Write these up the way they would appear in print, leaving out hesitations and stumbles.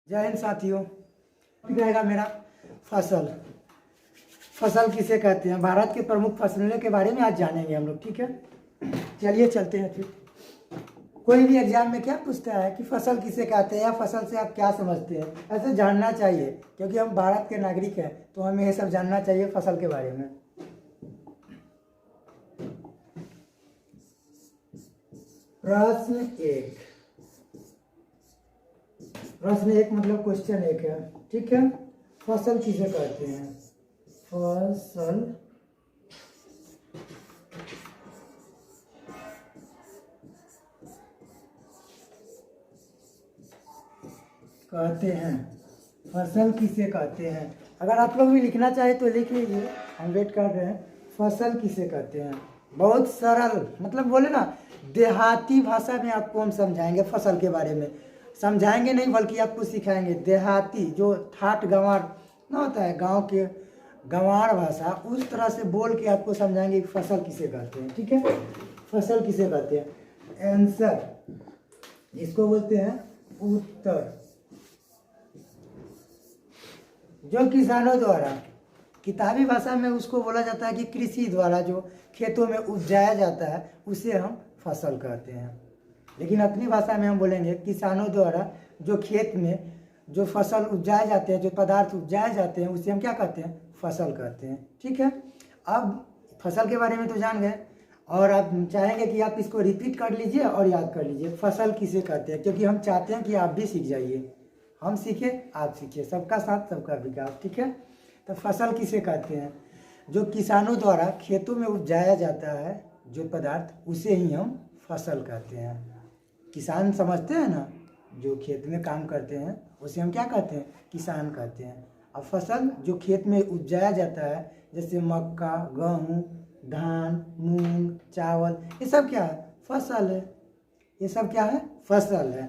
जय हिंद साथियों। टॉपिक रहेगा मेरा फसल। फसल किसे कहते हैं, भारत के प्रमुख फसलों के बारे में आज जानेंगे हम लोग। ठीक है, चलिए चलते हैं। फिर कोई भी एग्जाम में क्या पूछता है कि फसल किसे कहते हैं या फसल से आप क्या समझते हैं, ऐसे जानना चाहिए क्योंकि हम भारत के नागरिक हैं, तो हमें ये सब जानना चाहिए फसल के बारे में। प्रश्न एक मतलब क्वेश्चन एक है। ठीक है, फसल किसे कहते हैं? फसल कहते हैं, फसल किसे कहते हैं। अगर आप लोग भी लिखना चाहे तो लिख लीजिए, हम वेट कर रहे हैं। फसल किसे कहते हैं, बहुत सरल, मतलब बोले ना देहाती भाषा में आपको हम समझाएंगे। फसल के बारे में समझाएंगे नहीं बल्कि आपको सिखाएंगे। देहाती जो ठाट गंवार ना होता है, गांव के गंवार भाषा, उस तरह से बोल के आपको समझाएंगे कि फसल किसे कहते हैं। ठीक है, फसल किसे कहते हैं। आंसर इसको बोलते हैं उत्तर। जो किसानों द्वारा, किताबी भाषा में उसको बोला जाता है कि कृषि द्वारा जो खेतों में उपजाया जाता है उसे हम फसल कहते हैं। लेकिन अपनी भाषा में हम बोलेंगे किसानों द्वारा जो खेत में जो फसल उपजाए जाते हैं, जो पदार्थ उपजाए जाते हैं, उसे हम क्या कहते हैं, फसल कहते हैं। ठीक है, अब फसल के बारे में तो जान गए और आप चाहेंगे कि आप इसको रिपीट कर लीजिए और याद कर लीजिए फसल किसे कहते हैं, क्योंकि हम चाहते हैं कि आप भी सीख जाइए। हम सीखे, आप सीखिए, सबका साथ सबका विकास। ठीक है, तो फसल किसे कहते हैं, जो किसानों द्वारा खेतों में उपजाया जाता है जो पदार्थ, उसे ही हम फसल कहते हैं। किसान समझते हैं ना, जो खेत में काम करते हैं उसे हम क्या कहते हैं, किसान कहते हैं। अब फसल जो खेत में उपजाया जाता है, जैसे मक्का, गेहूँ, धान, मूंग, चावल, ये सब क्या है, फसल है। ये सब क्या है, फसल है।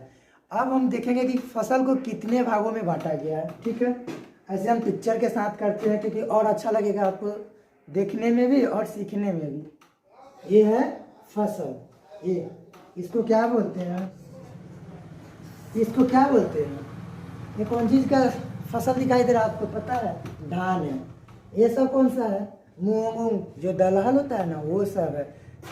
अब हम देखेंगे कि फसल को कितने भागों में बांटा गया है। ठीक है, ऐसे हम पिक्चर के साथ करते हैं क्योंकि और अच्छा लगेगा आपको देखने में भी और सीखने में भी। ये है फसल, ये इसको क्या बोलते हैं, इसको क्या बोलते हैं, ये कौन चीज़ का फसल दिखाई दे रहा है आपको पता है, धान है। ये सब कौन सा है, मूंग, जो दलहन होता है ना, वो सब है।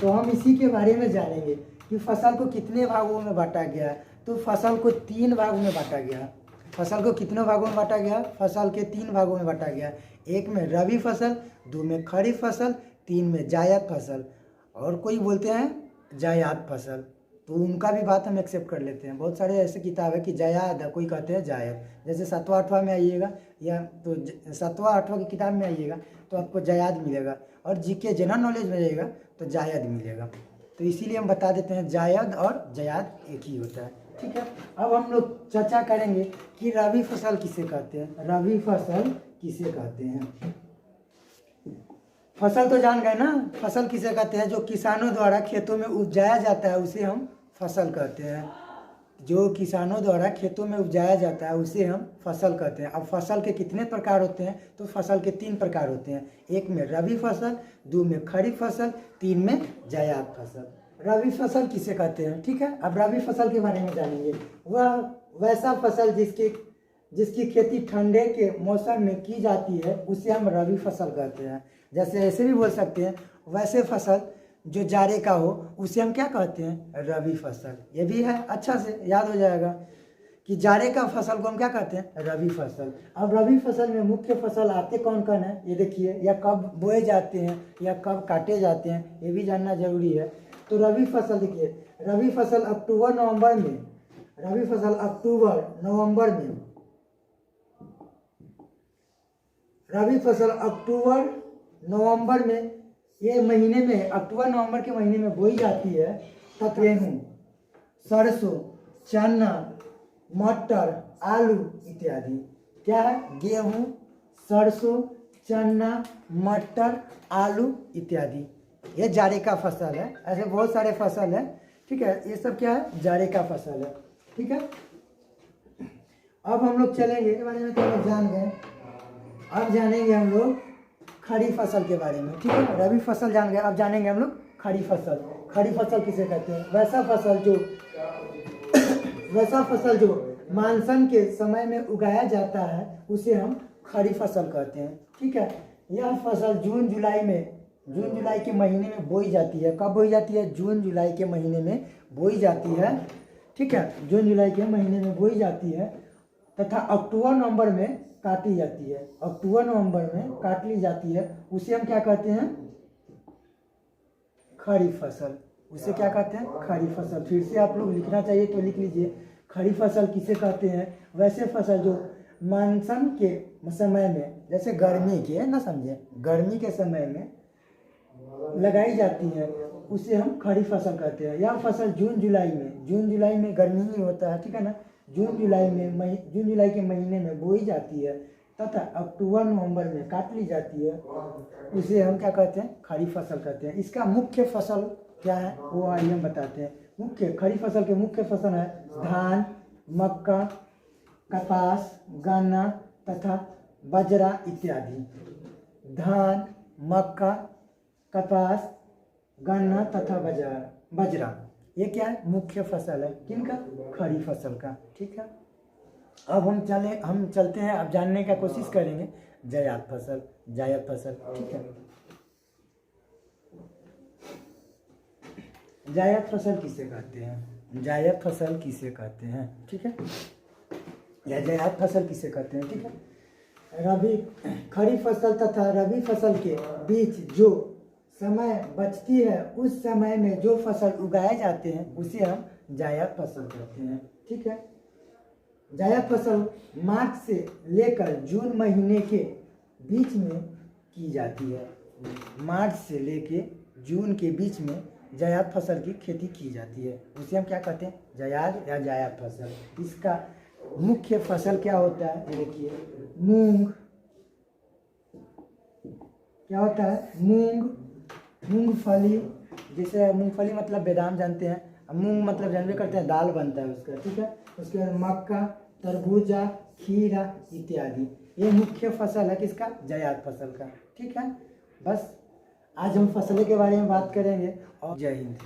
तो हम इसी के बारे में जानेंगे कि फसल को कितने भागों में बांटा गया है। तो फसल को 3 भागों में बांटा गया। फसल को कितने भागों में बांटा गया, फसल के 3 भागों में बांटा गया। एक में रबी फसल, 2 में खरीफ फसल, 3 में जायद फसल, और कोई बोलते हैं जायद फसल। तो उनका भी बात हम एक्सेप्ट कर लेते हैं। बहुत सारे ऐसे किताब है कि जायद है, कोई कहते हैं जायद। जैसे 7वां 8वां में आइएगा, या तो 7वां 8वां की किताब में आइएगा तो आपको जायद मिलेगा, और जीके जनरल नॉलेज में जाइएगा तो जायद मिलेगा। तो इसीलिए हम बता देते हैं जायद और जायद एक ही होता है। ठीक है, अब हम लोग चर्चा करेंगे कि रबी फसल किसे कहते हैं। रबी फसल किसे कहते हैं, फसल तो जान गए ना, फसल किसे कहते हैं, जो किसानों द्वारा खेतों में उपजाया जाता है उसे हम फसल कहते हैं। जो किसानों द्वारा खेतों में उपजाया जाता है उसे हम फसल कहते हैं। अब फसल के कितने प्रकार होते हैं, तो फसल के 3 प्रकार होते हैं। एक में रबी फसल, 2 में खरीफ फसल, 3 में जायद फसल। रबी फसल किसे कहते हैं, ठीक है। अब रबी फसल के बारे में जानेंगे। वह वैसा फसल जिसकी खेती ठंडे के मौसम में की जाती है उसे हम रबी फसल कहते हैं। जैसे ऐसे भी बोल सकते हैं, वैसे फसल जो जाड़े का हो उसे हम क्या कहते हैं, रबी फसल। ये भी है, अच्छा से याद हो जाएगा कि जाड़े का फसल को हम क्या कहते हैं, रबी फसल। अब रबी फसल में मुख्य फसल आते कौन कौन है ये देखिए, या कब बोए जाते हैं या कब काटे जाते हैं, ये भी जानना जरूरी है। तो रबी फसल देखिए, रबी फसल अक्टूबर नवंबर में, रबी फसल अक्टूबर नवंबर में, रबी फसल अक्टूबर नवंबर में, ये महीने में, अक्टूबर नवंबर के महीने में बोई जाती है। तब गेहूँ, सरसों, चना, मटर, आलू इत्यादि। क्या है, गेहूँ, सरसों, चना, मटर, आलू इत्यादि। ये जाड़े का फसल है। ऐसे बहुत सारे फसल है, ठीक है। ये सब क्या है, जाड़े का फसल है, ठीक है। अब हम लोग चलेंगे, इसके बारे में तो लोग जान गए। अब जानेंगे हम लोग खरीफ फसल के बारे में, ठीक है। रबी फसल जान गए, अब जानेंगे हम लोग खरीफ फसल। खरीफ फसल किसे कहते हैं, वैसा फसल जो मानसून के समय में उगाया जाता है उसे हम खरीफ फसल कहते हैं। ठीक है, यह फसल जून जुलाई के महीने में बोई जाती है। कब बोई जाती है? जून जुलाई के महीने में बोई जाती है। ठीक है, जून जुलाई के महीने में बोई जाती है तथा अक्टूबर नवंबर में काटी जाती है। अक्टूबर नवंबर में काट ली जाती है, उसे हम क्या कहते हैं? खरीफ फसल। उसे क्या कहते हैं? खरीफ फसल। फिर से आप लोग लिखना चाहिए तो लिख लीजिए, खरीफ फसल किसे कहते हैं? वैसे फसल जो मानसून के समय में, जैसे गर्मी के, ना समझे, गर्मी के समय में लगाई जाती है उसे हम खरीफ फसल कहते हैं। यह फसल जून जुलाई में गर्मी ही होता है, ठीक है ना, जून जुलाई के महीने में बोई जाती है तथा अक्टूबर नवंबर में काट ली जाती है, उसे हम क्या कहते हैं? खरीफ फसल कहते हैं। इसका मुख्य फसल क्या है वो आइए हम बताते हैं। खरीफ फसल के मुख्य फसल है धान, मक्का, कपास, गन्ना तथा बाजरा इत्यादि। धान, मक्का, कपास, गन्ना तथा बाजरा, ये क्या है? मुख्य फसल है। किनका? खरीफ फसल का। ठीक है, अब हम चलते हैं, अब जानने का कोशिश करेंगे जायद फसल। ठीक है, जायद फसल किसे कहते हैं? ठीक है, या जायद फसल किसे कहते हैं? ठीक है, खरीफ फसल तथा रबी फसल के बीच जो समय बचती है उस समय में जो फसल उगाए जाते हैं उसे हम जायद फसल कहते हैं। ठीक है, जायद फसल मार्च से लेकर जून महीने के बीच में की जाती है। मार्च से लेके जून के बीच में जायद फसल की खेती की जाती है, उसे हम क्या कहते हैं? जायद फसल। इसका मुख्य फसल क्या होता है? ये देखिए, मूंग। क्या होता है? मूंगफली। जैसे मूंगफली मतलब बादाम जानते हैं, मूंग मतलब जानवे करते हैं, दाल बनता है उसका। ठीक है, उसके बाद मक्का, तरबूजा, खीरा इत्यादि, ये मुख्य फसल है किसका? जायद फसल का। ठीक है, बस आज हम फसलों के बारे में बात करेंगे और जय हिंद।